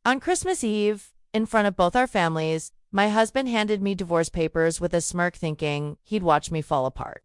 On Christmas Eve, in front of both our families, my husband handed me divorce papers with a smirk, thinking he'd watch me fall apart.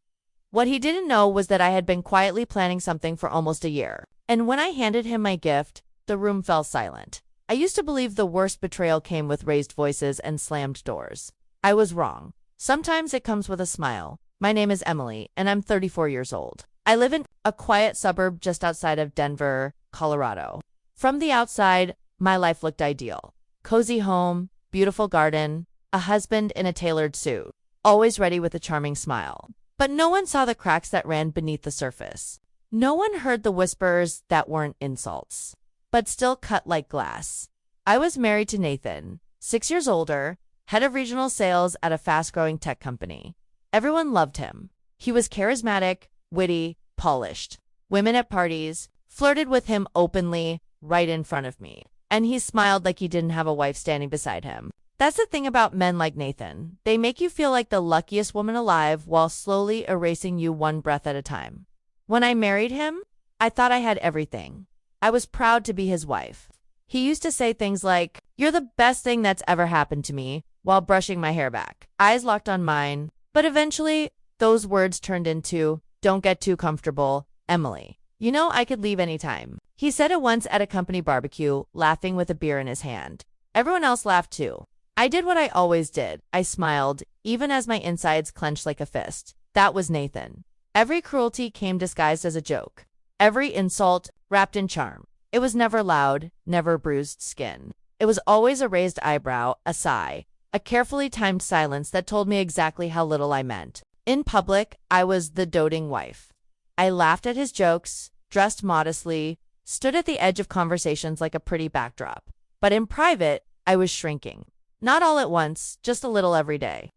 What he didn't know was that I had been quietly planning something for almost a year. And when I handed him my gift, the room fell silent. I used to believe the worst betrayal came with raised voices and slammed doors. I was wrong. Sometimes it comes with a smile. My name is Emily, and I'm 34 years old. I live in a quiet suburb just outside of Denver, Colorado. From the outside, my life looked ideal. Cozy home, beautiful garden, a husband in a tailored suit, always ready with a charming smile. But no one saw the cracks that ran beneath the surface. No one heard the whispers that weren't insults, but still cut like glass. I was married to Nathan, 6 years older, head of regional sales at a fast-growing tech company. Everyone loved him. He was charismatic, witty, polished. Women at parties flirted with him openly right in front of me, and he smiled like he didn't have a wife standing beside him. That's the thing about men like Nathan. They make you feel like the luckiest woman alive while slowly erasing you one breath at a time. When I married him, I thought I had everything. I was proud to be his wife. He used to say things like, "You're the best thing that's ever happened to me," while brushing my hair back. Eyes locked on mine. But eventually, those words turned into, "Don't get too comfortable, Emily. You know I could leave anytime." He said it once at a company barbecue, laughing with a beer in his hand. Everyone else laughed too. I did what I always did. I smiled, even as my insides clenched like a fist. That was Nathan. Every cruelty came disguised as a joke. Every insult wrapped in charm. It was never loud, never bruised skin. It was always a raised eyebrow, a sigh, a carefully timed silence that told me exactly how little I meant. In public, I was the doting wife. I laughed at his jokes, dressed modestly, stood at the edge of conversations like a pretty backdrop. But in private, I was shrinking. Not all at once, just a little every day.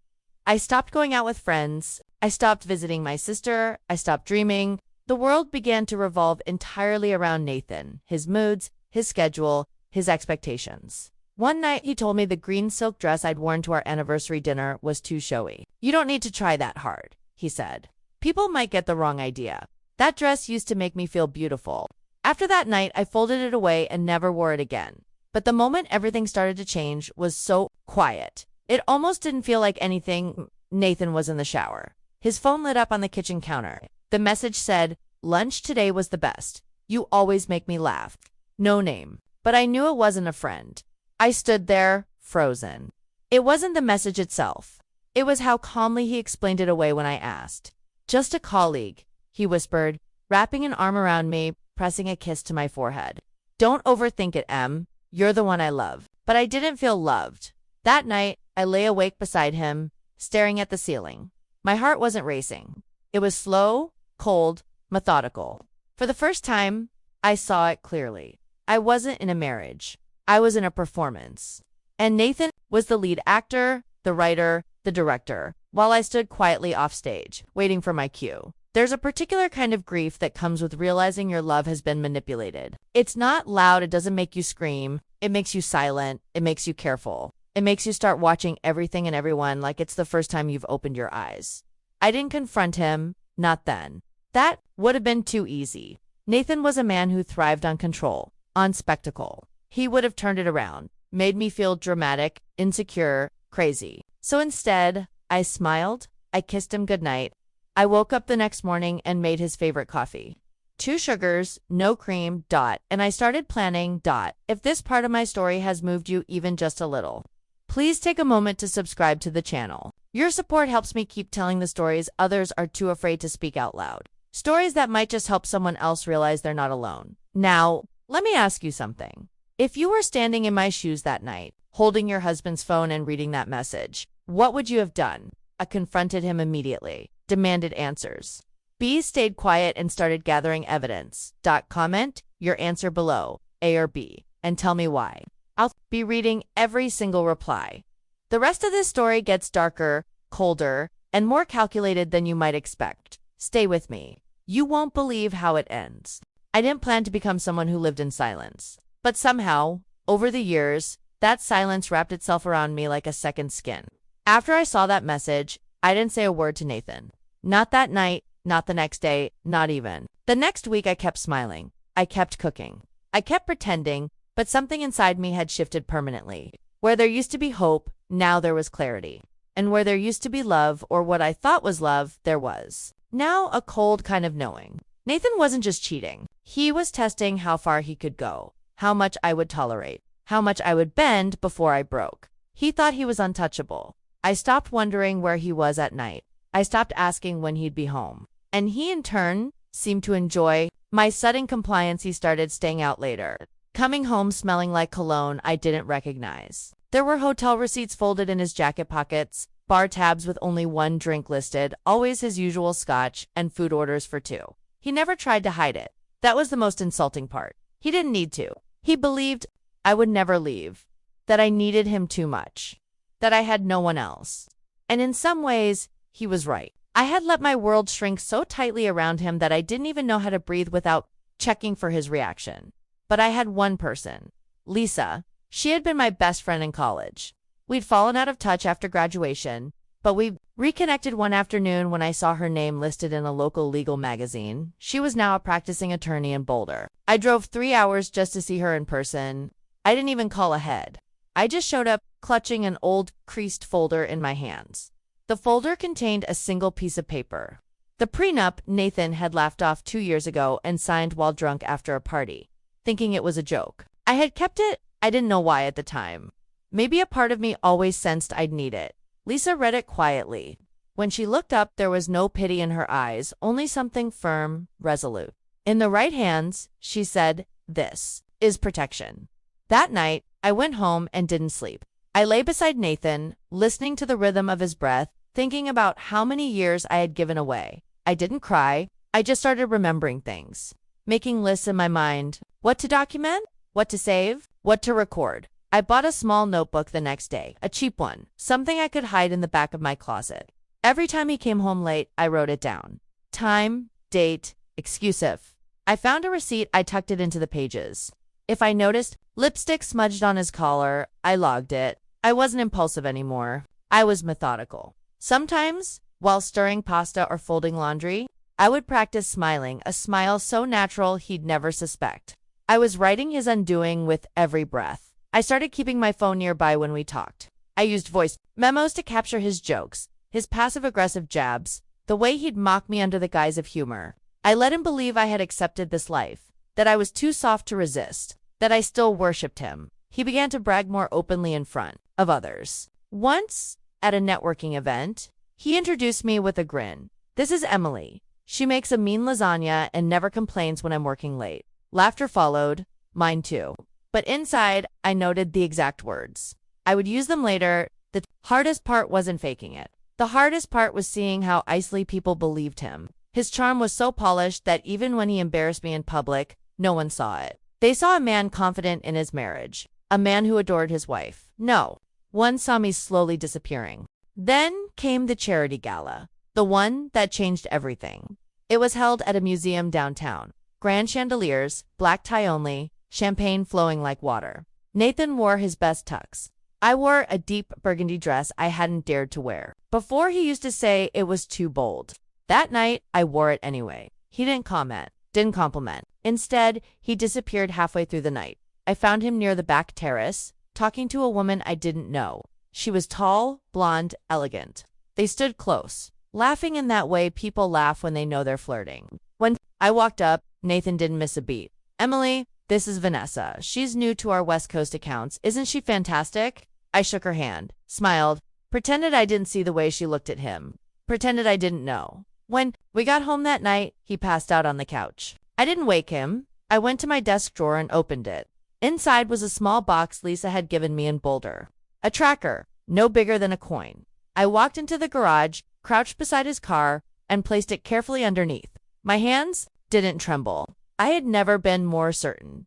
I stopped going out with friends. I stopped visiting my sister. I stopped dreaming. The world began to revolve entirely around Nathan, his moods, his schedule, his expectations. One night, he told me the green silk dress I'd worn to our anniversary dinner was too showy. "You don't need to try that hard," he said. "People might get the wrong idea. That dress used to make me feel beautiful." After that night, I folded it away and never wore it again. But the moment everything started to change was so quiet. It almost didn't feel like anything. Nathan was in the shower. His phone lit up on the kitchen counter. The message said, "Lunch today was the best. You always make me laugh." No name. But I knew it wasn't a friend. I stood there, frozen. It wasn't the message itself. It was how calmly he explained it away when I asked. "Just a colleague," he whispered, wrapping an arm around me, pressing a kiss to my forehead. "Don't overthink it, Em. You're the one I love." But I didn't feel loved. That night, I lay awake beside him, staring at the ceiling. My heart wasn't racing. It was slow, cold, methodical. For the first time, I saw it clearly. I wasn't in a marriage. I was in a performance. And Nathan was the lead actor, the writer, the director, while I stood quietly off stage, waiting for my cue. There's a particular kind of grief that comes with realizing your love has been manipulated. It's not loud, it doesn't make you scream. It makes you silent, it makes you careful. It makes you start watching everything and everyone like it's the first time you've opened your eyes. I didn't confront him, not then. That would have been too easy. Nathan was a man who thrived on control, on spectacle. He would have turned it around, made me feel dramatic, insecure, crazy. So instead, I smiled, I kissed him goodnight. I woke up the next morning and made his favorite coffee. 2 sugars, no cream, ... And I started planning, ... If this part of my story has moved you even just a little, please take a moment to subscribe to the channel. Your support helps me keep telling the stories others are too afraid to speak out loud. Stories that might just help someone else realize they're not alone. Now, let me ask you something. If you were standing in my shoes that night, holding your husband's phone and reading that message, what would you have done? I confronted him immediately, demanded answers. B stayed quiet and started gathering evidence. Comment your answer below, A or B, and tell me why. I'll be reading every single reply. The rest of this story gets darker, colder, and more calculated than you might expect. Stay with me. You won't believe how it ends. I didn't plan to become someone who lived in silence. But somehow, over the years, that silence wrapped itself around me like a second skin. After I saw that message, I didn't say a word to Nathan. Not that night, not the next day, not even. The next week I kept smiling. I kept cooking. I kept pretending. but something inside me had shifted permanently. Where there used to be hope, now there was clarity. And where there used to be love, or what I thought was love, there was now a cold kind of knowing. Nathan wasn't just cheating. He was testing how far he could go, how much I would tolerate, how much I would bend before I broke. He thought he was untouchable. I stopped wondering where he was at night. I stopped asking when he'd be home. And he, in turn, seemed to enjoy my sudden compliance. He started staying out later, coming home smelling like cologne I didn't recognize. There were hotel receipts folded in his jacket pockets, bar tabs with only one drink listed, always his usual scotch, and food orders for two. He never tried to hide it. That was the most insulting part. He didn't need to. He believed I would never leave, that I needed him too much, that I had no one else. And in some ways, he was right. I had let my world shrink so tightly around him that I didn't even know how to breathe without checking for his reaction. But I had one person, Lisa. She had been my best friend in college. We'd fallen out of touch after graduation, but we reconnected one afternoon when I saw her name listed in a local legal magazine. She was now a practicing attorney in Boulder. I drove 3 hours just to see her in person. I didn't even call ahead. I just showed up, clutching an old, creased folder in my hands. The folder contained a single piece of paper. The prenup Nathan had laughed off 2 years ago and signed while drunk after a party, thinking it was a joke. I had kept it. I didn't know why at the time. Maybe a part of me always sensed I'd need it. Lisa read it quietly. When she looked up, there was no pity in her eyes, only something firm, resolute. In the right hands, she said, "This is protection." That night, I went home and didn't sleep. I lay beside Nathan, listening to the rhythm of his breath, thinking about how many years I had given away. I didn't cry. I just started remembering things, making lists in my mind. What to document? What to save? What to record? I bought a small notebook the next day, a cheap one, something I could hide in the back of my closet. Every time he came home late, I wrote it down. Time, date, excuse if. I found a receipt. I tucked it into the pages. If I noticed lipstick smudged on his collar, I logged it. I wasn't impulsive anymore. I was methodical. Sometimes, while stirring pasta or folding laundry, I would practice smiling, a smile so natural he'd never suspect. I was writing his undoing with every breath. I started keeping my phone nearby when we talked. I used voice memos to capture his jokes, his passive-aggressive jabs, the way he'd mock me under the guise of humor. I let him believe I had accepted this life, that I was too soft to resist, that I still worshipped him. He began to brag more openly in front of others. Once, at a networking event, he introduced me with a grin. "This is Emily. She makes a mean lasagna and never complains when I'm working late." Laughter followed, mine too. But inside, I noted the exact words. I would use them later. The hardest part wasn't faking it. The hardest part was seeing how easily people believed him. His charm was so polished that even when he embarrassed me in public, no one saw it. They saw a man confident in his marriage, a man who adored his wife. No, one saw me slowly disappearing. Then came the charity gala, the one that changed everything. It was held at a museum downtown. Grand chandeliers, black tie only, champagne flowing like water. Nathan wore his best tux. I wore a deep burgundy dress I hadn't dared to wear. Before, he used to say it was too bold. That night, I wore it anyway. He didn't comment, didn't compliment. Instead, he disappeared halfway through the night. I found him near the back terrace, talking to a woman I didn't know. She was tall, blonde, elegant. They stood close, laughing in that way people laugh when they know they're flirting. When I walked up, Nathan didn't miss a beat. "Emily, this is Vanessa. She's new to our West Coast accounts. Isn't she fantastic?" I shook her hand, smiled, pretended I didn't see the way she looked at him, pretended I didn't know. When we got home that night, he passed out on the couch. I didn't wake him. I went to my desk drawer and opened it. Inside was a small box Lisa had given me in Boulder. A tracker, no bigger than a coin. I walked into the garage, crouched beside his car, and placed it carefully underneath. My hands didn't tremble. I had never been more certain.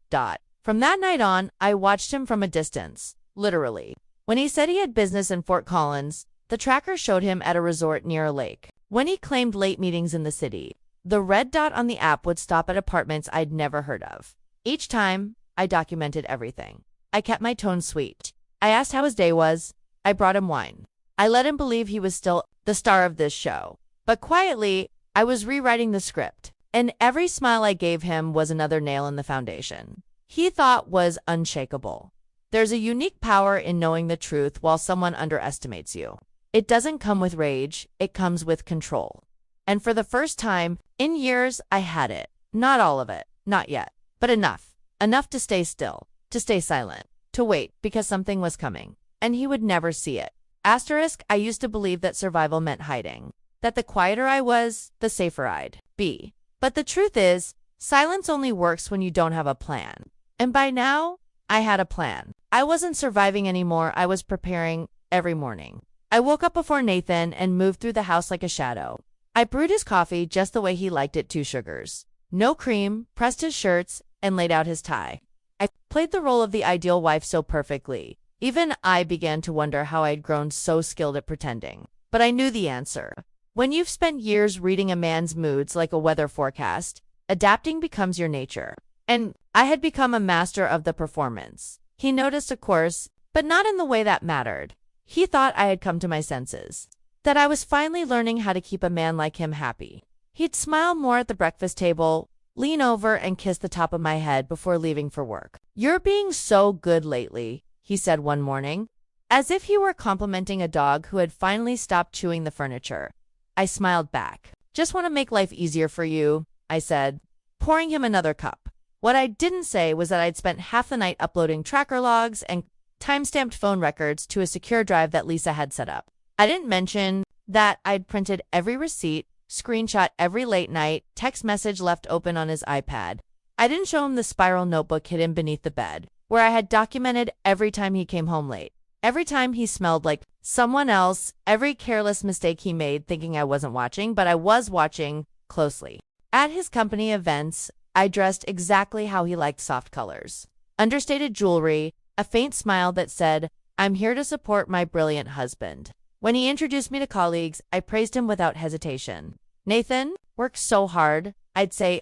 From that night on, I watched him from a distance, literally. When he said he had business in Fort Collins, the tracker showed him at a resort near a lake. When he claimed late meetings in the city, the red dot on the app would stop at apartments I'd never heard of. Each time, I documented everything. I kept my tone sweet. I asked how his day was. I brought him wine. I let him believe he was still the star of this show. But quietly, I was rewriting the script. And every smile I gave him was another nail in the foundation. he thought was unshakable. There's a unique power in knowing the truth while someone underestimates you. It doesn't come with rage, it comes with control. And for the first time in years, I had it. Not all of it, not yet, but enough. Enough to stay still, to stay silent, to wait because something was coming. And he would never see it. Asterisk, I used to believe that survival meant hiding. That the quieter I was, the safer I'd be. But the truth is, silence only works when you don't have a plan. And by now, I had a plan. I wasn't surviving anymore, I was preparing every morning. I woke up before Nathan and moved through the house like a shadow. I brewed his coffee just the way he liked it, 2 sugars. No cream, pressed his shirts, and laid out his tie. I played the role of the ideal wife so perfectly. Even I began to wonder how I'd grown so skilled at pretending. But I knew the answer. When you've spent years reading a man's moods like a weather forecast, adapting becomes your nature. And I had become a master of the performance. He noticed, of course, but not in the way that mattered. He thought I had come to my senses, that I was finally learning how to keep a man like him happy. He'd smile more at the breakfast table, lean over and kiss the top of my head before leaving for work. "You're being so good lately," he said one morning, as if he were complimenting a dog who had finally stopped chewing the furniture. I smiled back. "Just want to make life easier for you," I said, pouring him another cup. What I didn't say was that I'd spent half the night uploading tracker logs and time-stamped phone records to a secure drive that Lisa had set up. I didn't mention that I'd printed every receipt, screenshot every late night text message left open on his iPad. I didn't show him the spiral notebook hidden beneath the bed, where I had documented every time he came home late, every time he smelled like someone else, every careless mistake he made thinking I wasn't watching, but I was watching closely. At his company events, I dressed exactly how he liked: soft colors, understated jewelry, a faint smile that said, "I'm here to support my brilliant husband." When he introduced me to colleagues, I praised him without hesitation. "Nathan works so hard," I'd say.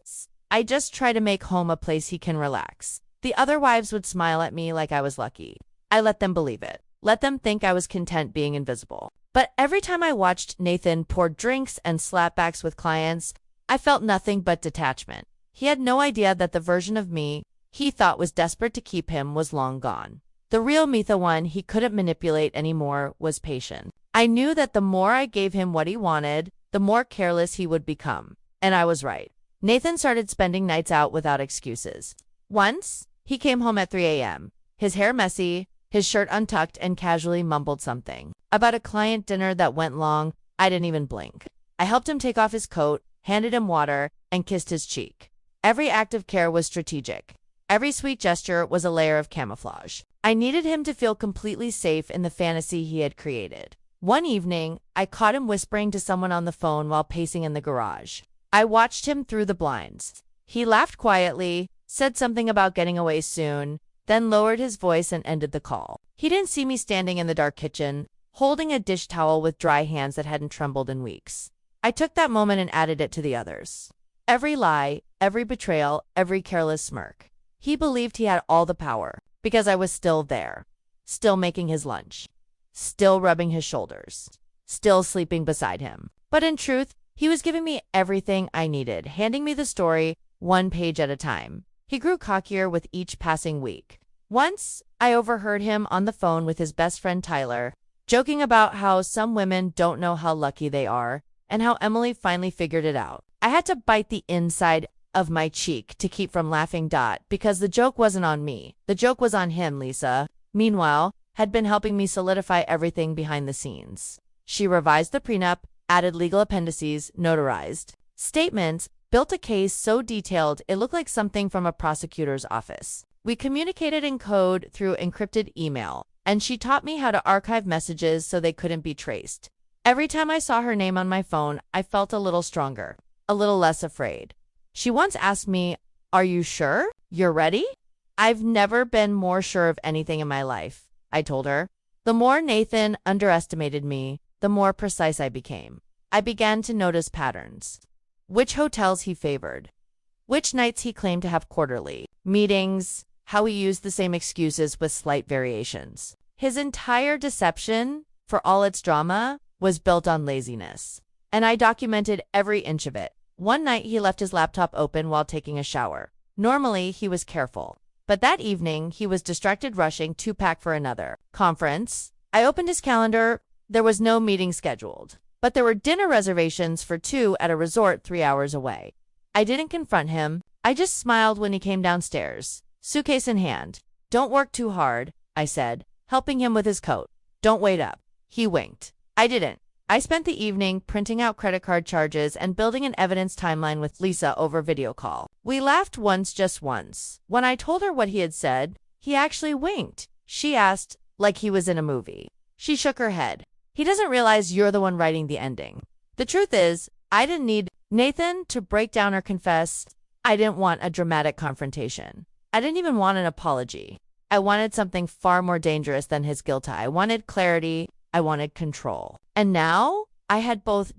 "I just try to make home a place he can relax." The other wives would smile at me like I was lucky. I let them believe it. Let them think I was content being invisible. But every time I watched Nathan pour drinks and slapbacks with clients, I felt nothing but detachment. He had no idea that the version of me he thought was desperate to keep him was long gone. The real me, the one he couldn't manipulate anymore, was patient. I knew that the more I gave him what he wanted, the more careless he would become. And I was right. Nathan started spending nights out without excuses. Once, he came home at 3 a.m., his hair messy, his shirt untucked, and casually mumbled something about a client dinner that went long. I didn't even blink. I helped him take off his coat, handed him water, and kissed his cheek. Every act of care was strategic. Every sweet gesture was a layer of camouflage. I needed him to feel completely safe in the fantasy he had created. One evening, I caught him whispering to someone on the phone while pacing in the garage. I watched him through the blinds. He laughed quietly, said something about getting away soon, then lowered his voice and ended the call. He didn't see me standing in the dark kitchen, holding a dish towel with dry hands that hadn't trembled in weeks. I took that moment and added it to the others. Every lie, every betrayal, every careless smirk. He believed he had all the power, because I was still there, still making his lunch, still rubbing his shoulders, still sleeping beside him. But in truth, he was giving me everything I needed, handing me the story, one page at a time. He grew cockier with each passing week. Once, I overheard him on the phone with his best friend Tyler, joking about how some women don't know how lucky they are, and how Emily finally figured it out. I had to bite the inside of my cheek to keep from laughing, because the joke wasn't on me. The joke was on him. Lisa, meanwhile, had been helping me solidify everything behind the scenes. She revised the prenup, added legal appendices, notarized statements, built a case so detailed it looked like something from a prosecutor's office. We communicated in code through encrypted email, and she taught me how to archive messages so they couldn't be traced. Every time I saw her name on my phone, I felt a little stronger, a little less afraid. She once asked me, "Are you sure you're ready?" "I've never been more sure of anything in my life," I told her. The more Nathan underestimated me, the more precise I became. I began to notice patterns. Which hotels he favored, which nights he claimed to have quarterly meetings, how he used the same excuses with slight variations. His entire deception, for all its drama, was built on laziness. And I documented every inch of it. One night he left his laptop open while taking a shower. Normally, he was careful. But that evening, he was distracted rushing to pack for another conference. I opened his calendar. There was no meeting scheduled, but there were dinner reservations for two at a resort 3 hours away. I didn't confront him. I just smiled when he came downstairs, suitcase in hand. "Don't work too hard," I said, helping him with his coat. "Don't wait up." He winked. I didn't. I spent the evening printing out credit card charges and building an evidence timeline with Lisa over video call. We laughed once, just once. When I told her what he had said, he actually winked. She asked, like he was in a movie. She shook her head. "He doesn't realize you're the one writing the ending." The truth is, I didn't need Nathan to break down or confess. I didn't want a dramatic confrontation. I didn't even want an apology. I wanted something far more dangerous than his guilt. I wanted clarity. I wanted control. And now I had both.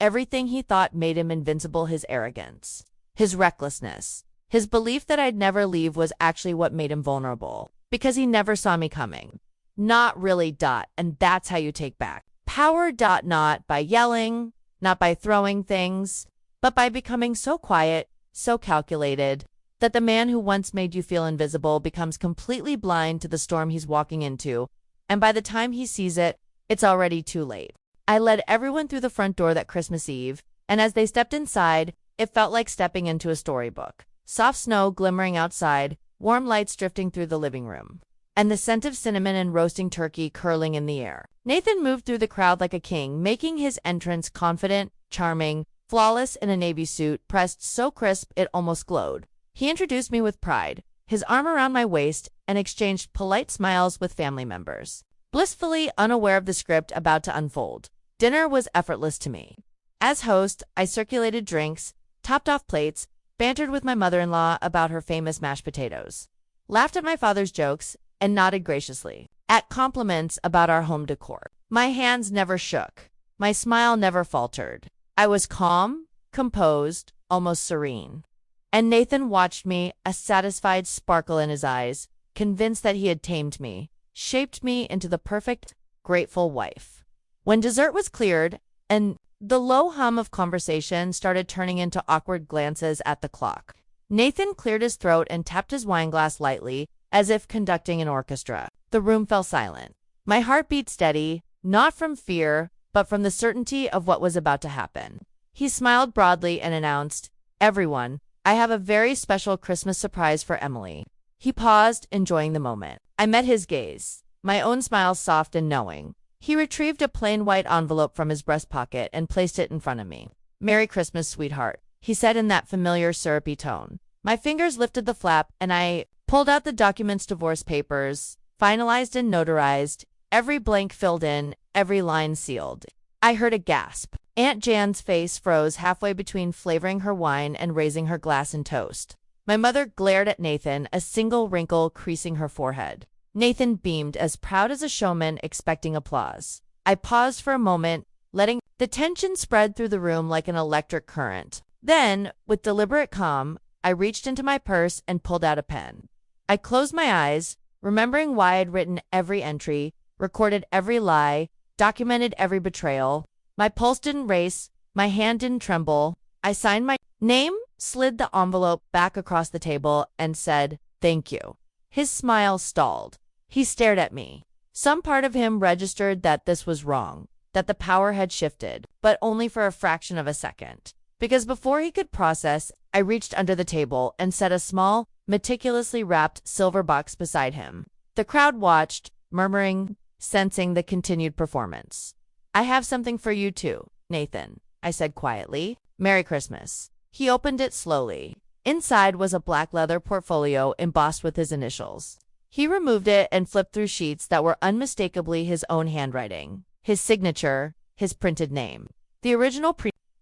Everything he thought made him invincible, his arrogance, his recklessness, his belief that I'd never leave was actually what made him vulnerable, because he never saw me coming. Not really. And that's how you take back power. Not by yelling, not by throwing things, but by becoming so quiet, so calculated, that the man who once made you feel invisible becomes completely blind to the storm he's walking into, and by the time he sees it, it's already too late. I led everyone through the front door that Christmas Eve, and as they stepped inside, it felt like stepping into a storybook. Soft snow glimmering outside, warm lights drifting through the living room, and the scent of cinnamon and roasting turkey curling in the air. Nathan moved through the crowd like a king, making his entrance confident, charming, flawless in a navy suit pressed so crisp it almost glowed. He introduced me with pride, his arm around my waist, and exchanged polite smiles with family members, blissfully unaware of the script about to unfold. Dinner was effortless to me. As host, I circulated drinks, topped off plates, bantered with my mother-in-law about her famous mashed potatoes, laughed at my father's jokes, and nodded graciously at compliments about our home decor. My hands never shook. My smile never faltered. I was calm, composed, almost serene. And Nathan watched me, a satisfied sparkle in his eyes, convinced that he had tamed me, shaped me into the perfect, grateful wife. When dessert was cleared, and the low hum of conversation started turning into awkward glances at the clock, Nathan cleared his throat and tapped his wine glass lightly, as if conducting an orchestra. The room fell silent. My heart beat steady, not from fear, but from the certainty of what was about to happen. He smiled broadly and announced, "Everyone, I have a very special Christmas surprise for Emily." He paused, enjoying the moment. I met his gaze, my own smile soft and knowing. He retrieved a plain white envelope from his breast pocket and placed it in front of me. "Merry Christmas, sweetheart," he said in that familiar syrupy tone. My fingers lifted the flap, and I pulled out the document's divorce papers, finalized and notarized, every blank filled in, every line sealed. I heard a gasp. Aunt Jan's face froze halfway between flavoring her wine and raising her glass in toast. My mother glared at Nathan, a single wrinkle creasing her forehead. Nathan beamed, as proud as a showman expecting applause. I paused for a moment, letting the tension spread through the room like an electric current. Then, with deliberate calm, I reached into my purse and pulled out a pen. I closed my eyes, remembering why I'd written every entry, recorded every lie, documented every betrayal. My pulse didn't race, my hand didn't tremble. I signed my name, slid the envelope back across the table, and said, "Thank you." His smile stalled. He stared at me. Some part of him registered that this was wrong, that the power had shifted, but only for a fraction of a second. Because before he could process, I reached under the table and set a small, meticulously wrapped silver box beside him. The crowd watched, murmuring, sensing the continued performance. "I have something for you too, Nathan," I said quietly. "Merry Christmas." He opened it slowly. Inside was a black leather portfolio embossed with his initials. He removed it and flipped through sheets that were unmistakably his own handwriting, his signature, his printed name. The original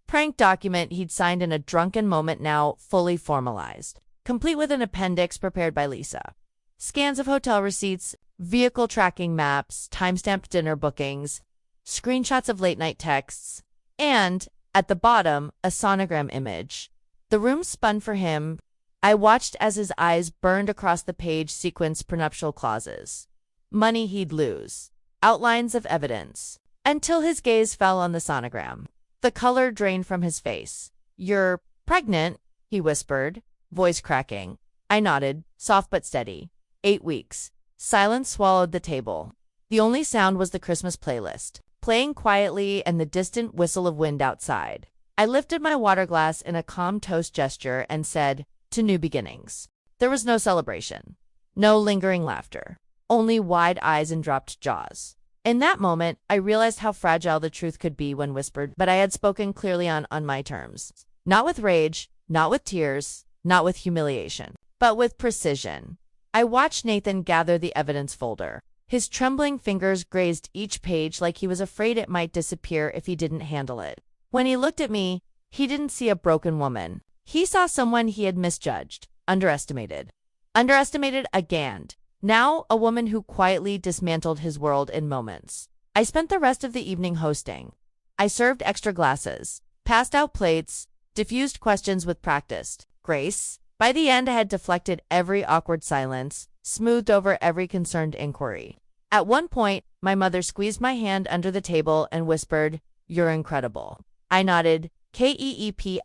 prank document he'd signed in a drunken moment, now fully formalized, complete with an appendix prepared by Lisa. Scans of hotel receipts, vehicle tracking maps, timestamped dinner bookings, screenshots of late-night texts, and, at the bottom, a sonogram image. The room spun for him. I watched as his eyes burned across the page, sequenced prenuptial clauses, money he'd lose, outlines of evidence, until his gaze fell on the sonogram. The color drained from his face. "You're pregnant," he whispered, voice cracking. I nodded, soft but steady. 8 weeks. Silence swallowed the table. The only sound was the Christmas playlist, playing quietly and the distant whistle of wind outside. I lifted my water glass in a calm toast gesture and said, "To new beginnings." There was no celebration, no lingering laughter, only wide eyes and dropped jaws. In that moment, I realized how fragile the truth could be when whispered, but I had spoken clearly on my terms. Not with rage, not with tears, not with humiliation, but with precision. I watched Nathan gather the evidence folder. His trembling fingers grazed each page like he was afraid it might disappear if he didn't handle it. When he looked at me, he didn't see a broken woman. He saw someone he had misjudged, underestimated. Underestimated again. Now, a woman who quietly dismantled his world in moments. I spent the rest of the evening hosting. I served extra glasses, passed out plates, diffused questions with practiced grace. By the end, I had deflected every awkward silence, smoothed over every concerned inquiry. At one point, my mother squeezed my hand under the table and whispered, "You're incredible." I nodded, KEEPI ...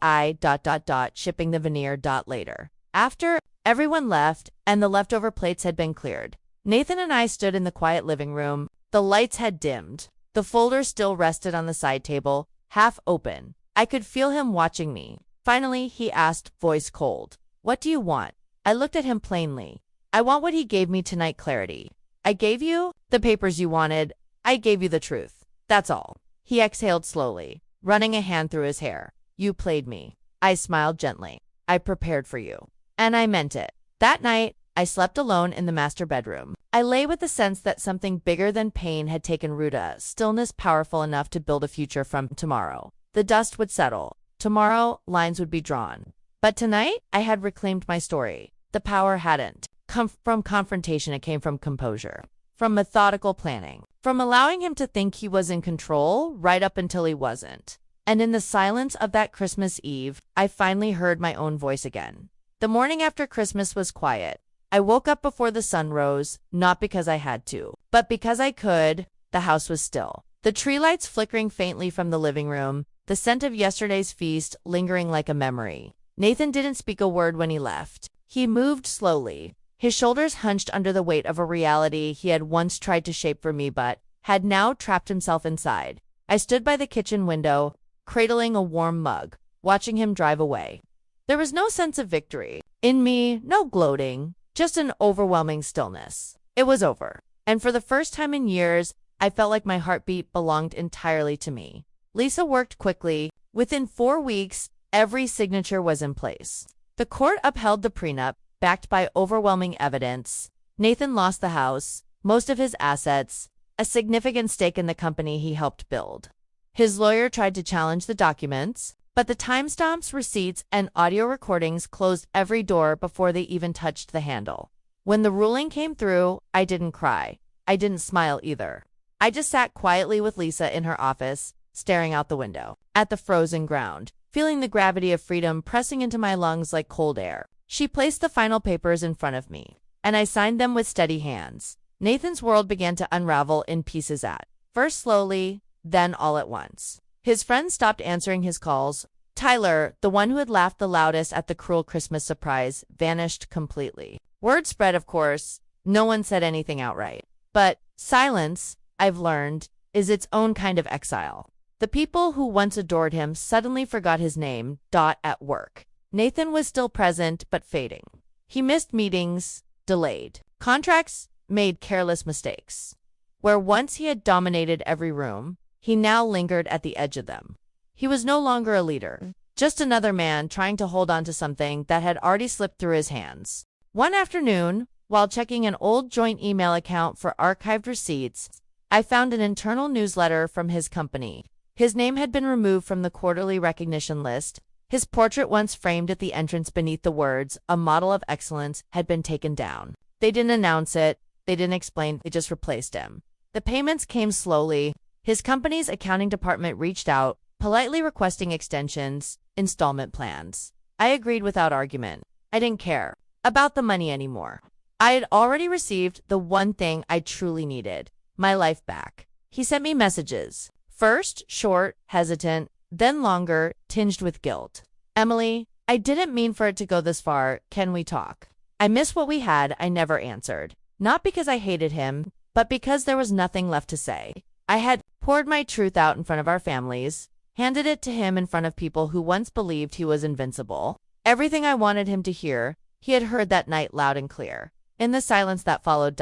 shipping the veneer ... later. After everyone left and the leftover plates had been cleared, Nathan and I stood in the quiet living room. The lights had dimmed. The folder still rested on the side table, half open. I could feel him watching me. Finally, he asked, voice cold, "What do you want?" I looked at him plainly. "I want what he gave me tonight, clarity. I gave you the papers you wanted. I gave you the truth. That's all." He exhaled slowly, running a hand through his hair. "You played me." I smiled gently. "I prepared for you. And I meant it." That night, I slept alone in the master bedroom. I lay with the sense that something bigger than pain had taken root, a stillness powerful enough to build a future from tomorrow. The dust would settle. Tomorrow, lines would be drawn. But tonight, I had reclaimed my story. The power hadn't come from confrontation, it came from composure, from methodical planning, from allowing him to think he was in control right up until he wasn't. And in the silence of that Christmas Eve, I finally heard my own voice again. The morning after Christmas was quiet. I woke up before the sun rose, not because I had to, but because I could. The house was still. The tree lights flickering faintly from the living room, the scent of yesterday's feast lingering like a memory. Nathan didn't speak a word when he left. He moved slowly, his shoulders hunched under the weight of a reality he had once tried to shape for me but had now trapped himself inside. I stood by the kitchen window, cradling a warm mug, watching him drive away. There was no sense of victory in me, no gloating, just an overwhelming stillness. It was over, and for the first time in years, I felt like my heartbeat belonged entirely to me. Lisa worked quickly. Within 4 weeks, every signature was in place. The court upheld the prenup, backed by overwhelming evidence. Nathan lost the house, most of his assets, a significant stake in the company he helped build. His lawyer tried to challenge the documents, but the timestamps, receipts, and audio recordings closed every door before they even touched the handle. When the ruling came through, I didn't cry. I didn't smile either. I just sat quietly with Lisa in her office, staring out the window, at the frozen ground, feeling the gravity of freedom pressing into my lungs like cold air. She placed the final papers in front of me, and I signed them with steady hands. Nathan's world began to unravel in pieces first slowly, then all at once. His friends stopped answering his calls. Tyler, the one who had laughed the loudest at the cruel Christmas surprise, vanished completely. Word spread, of course. No one said anything outright. But silence, I've learned, is its own kind of exile. The people who once adored him suddenly forgot his name. At work. Nathan was still present, but fading. He missed meetings, delayed contracts, made careless mistakes. Where once he had dominated every room, he now lingered at the edge of them. He was no longer a leader, just another man trying to hold on to something that had already slipped through his hands. One afternoon, while checking an old joint email account for archived receipts, I found an internal newsletter from his company. His name had been removed from the quarterly recognition list. His portrait, once framed at the entrance beneath the words, "A Model of Excellence," had been taken down. They didn't announce it. They didn't explain. They just replaced him. The payments came slowly. His company's accounting department reached out, politely requesting extensions, installment plans. I agreed without argument. I didn't care about the money anymore. I had already received the one thing I truly needed, my life back. He sent me messages. First, short, hesitant, then longer, tinged with guilt. "Emily, I didn't mean for it to go this far. Can we talk?" I miss what we had, I never answered. Not because I hated him, but because there was nothing left to say. I had poured my truth out in front of our families, handed it to him in front of people who once believed he was invincible. Everything I wanted him to hear, he had heard that night loud and clear. In the silence that followed.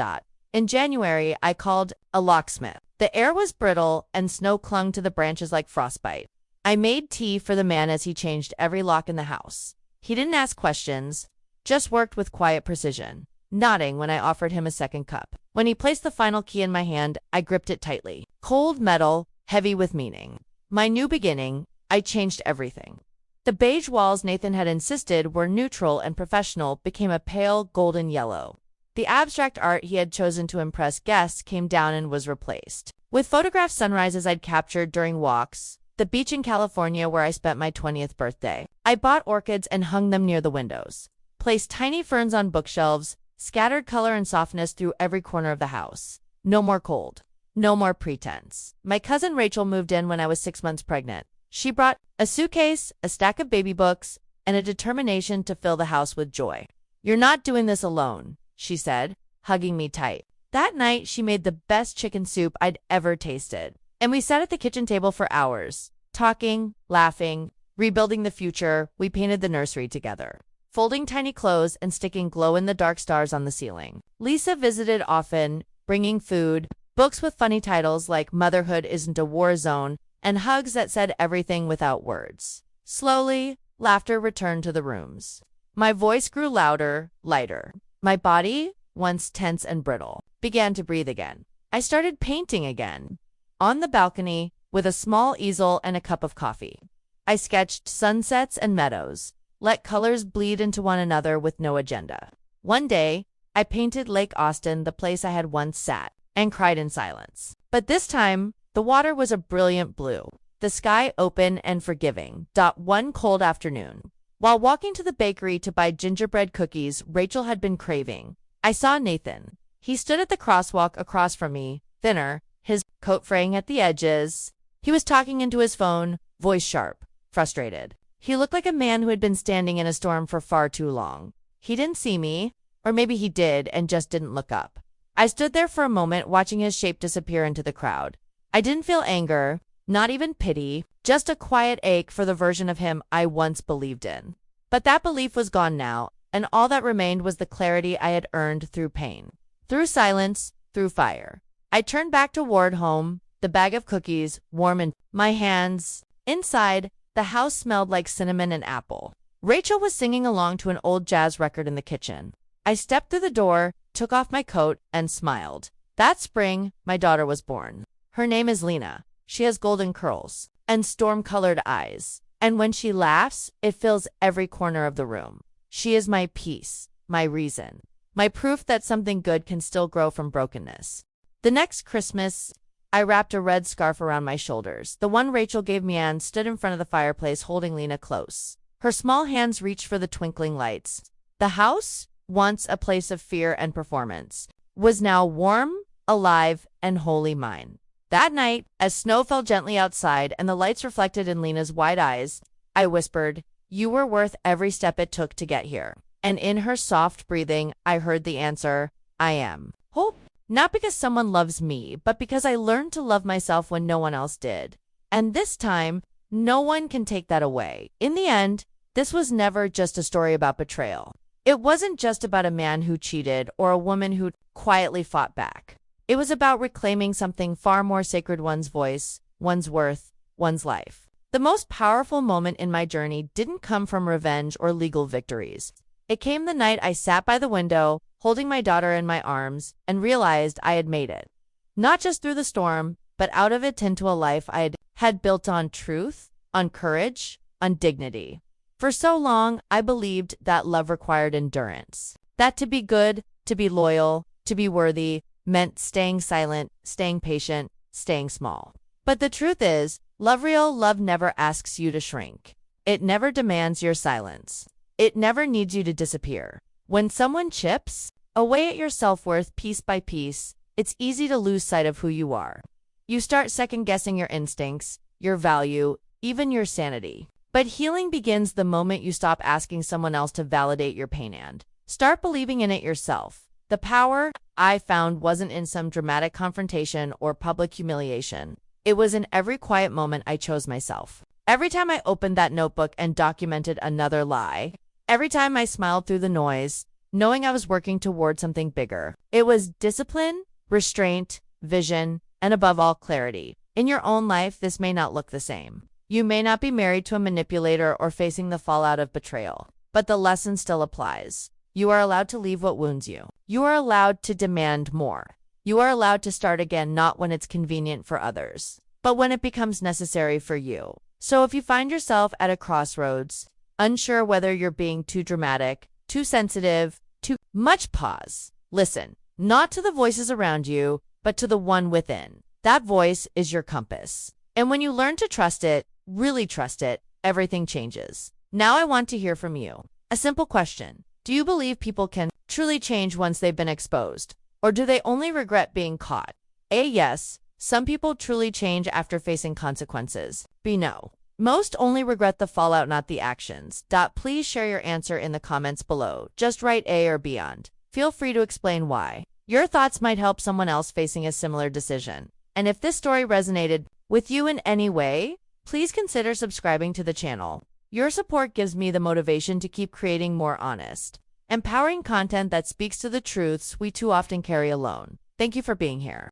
In January, I called a locksmith. The air was brittle, and snow clung to the branches like frostbite. I made tea for the man as he changed every lock in the house. He didn't ask questions, just worked with quiet precision, nodding when I offered him a second cup. When he placed the final key in my hand, I gripped it tightly. Cold metal, heavy with meaning. My new beginning, I changed everything. The beige walls Nathan had insisted were neutral and professional became a pale golden yellow. The abstract art he had chosen to impress guests came down and was replaced with photographed sunrises I'd captured during walks, the beach in California where I spent my 20th birthday. I bought orchids and hung them near the windows, placed tiny ferns on bookshelves, scattered color and softness through every corner of the house. No more cold. No more pretense. My cousin Rachel moved in when I was 6 months pregnant. She brought a suitcase, a stack of baby books, and a determination to fill the house with joy. "You're not doing this alone," she said, hugging me tight. That night, she made the best chicken soup I'd ever tasted. And we sat at the kitchen table for hours, talking, laughing, rebuilding the future. We painted the nursery together, folding tiny clothes and sticking glow-in-the-dark stars on the ceiling. Lisa visited often, bringing food, books with funny titles like Motherhood Isn't a War Zone, and hugs that said everything without words. Slowly, laughter returned to the rooms. My voice grew louder, lighter. My body, once tense and brittle, began to breathe again. I started painting again. On the balcony, with a small easel and a cup of coffee, I sketched sunsets and meadows, let colors bleed into one another with no agenda. One day, I painted Lake Austin, the place I had once sat, and cried in silence. But this time, the water was a brilliant blue, the sky open and forgiving. One cold afternoon, while walking to the bakery to buy gingerbread cookies Rachel had been craving, I saw Nathan. He stood at the crosswalk across from me, thinner, his coat fraying at the edges. He was talking into his phone, voice sharp, frustrated. He looked like a man who had been standing in a storm for far too long. He didn't see me, or maybe he did and just didn't look up. I stood there for a moment watching his shape disappear into the crowd. I didn't feel anger, not even pity, just a quiet ache for the version of him I once believed in. But that belief was gone now, and all that remained was the clarity I had earned through pain, through silence, through fire. I turned back toward home, the bag of cookies warm in my hands. Inside, the house smelled like cinnamon and apple. Rachel was singing along to an old jazz record in the kitchen. I stepped through the door, took off my coat, and smiled. That spring, my daughter was born. Her name is Lena. She has golden curls and storm-colored eyes. And when she laughs, it fills every corner of the room. She is my peace, my reason, my proof that something good can still grow from brokenness. The next Christmas, I wrapped a red scarf around my shoulders, the one Rachel gave me, and stood in front of the fireplace holding Lena close. Her small hands reached for the twinkling lights. The house, once a place of fear and performance, was now warm, alive, and wholly mine. That night, as snow fell gently outside and the lights reflected in Lena's wide eyes, I whispered, "You were worth every step it took to get here." And in her soft breathing, I heard the answer, "I am." Hope. Not because someone loves me, but because I learned to love myself when no one else did. And this time, no one can take that away. In the end, this was never just a story about betrayal. It wasn't just about a man who cheated or a woman who quietly fought back. It was about reclaiming something far more sacred: one's voice, one's worth, one's life. The most powerful moment in my journey didn't come from revenge or legal victories. It came the night I sat by the window, holding my daughter in my arms, and realized I had made it. Not just through the storm, but out of it into a life I had built on truth, on courage, on dignity. For so long, I believed that love required endurance. That to be good, to be loyal, to be worthy, meant staying silent, staying patient, staying small. But the truth is, real love never asks you to shrink. It never demands your silence. It never needs you to disappear. When someone chips away at your self-worth piece by piece, it's easy to lose sight of who you are. You start second-guessing your instincts, your value, even your sanity. But healing begins the moment you stop asking someone else to validate your pain and Start believing in it yourself. The power I found wasn't in some dramatic confrontation or public humiliation. It was in every quiet moment I chose myself. Every time I opened that notebook and documented another lie. Every time I smiled through the noise, knowing I was working toward something bigger. It was discipline, restraint, vision, and above all, clarity. In your own life, this may not look the same. You may not be married to a manipulator or facing the fallout of betrayal, but the lesson still applies. You are allowed to leave what wounds you. You are allowed to demand more. You are allowed to start again, not when it's convenient for others, but when it becomes necessary for you. So if you find yourself at a crossroads, unsure whether you're being too dramatic, too sensitive, too much, pause. Listen, not to the voices around you, but to the one within. That voice is your compass. And when you learn to trust it, really trust it, everything changes. Now I want to hear from you. A simple question. Do you believe people can truly change once they've been exposed? Or do they only regret being caught? A, yes, some people truly change after facing consequences. B, no. Most only regret the fallout, not the actions. Please share your answer in the comments below. Just write A or beyond. Feel free to explain why. Your thoughts might help someone else facing a similar decision. And if this story resonated with you in any way, please consider subscribing to the channel. Your support gives me the motivation to keep creating more honest, empowering content that speaks to the truths we too often carry alone. Thank you for being here.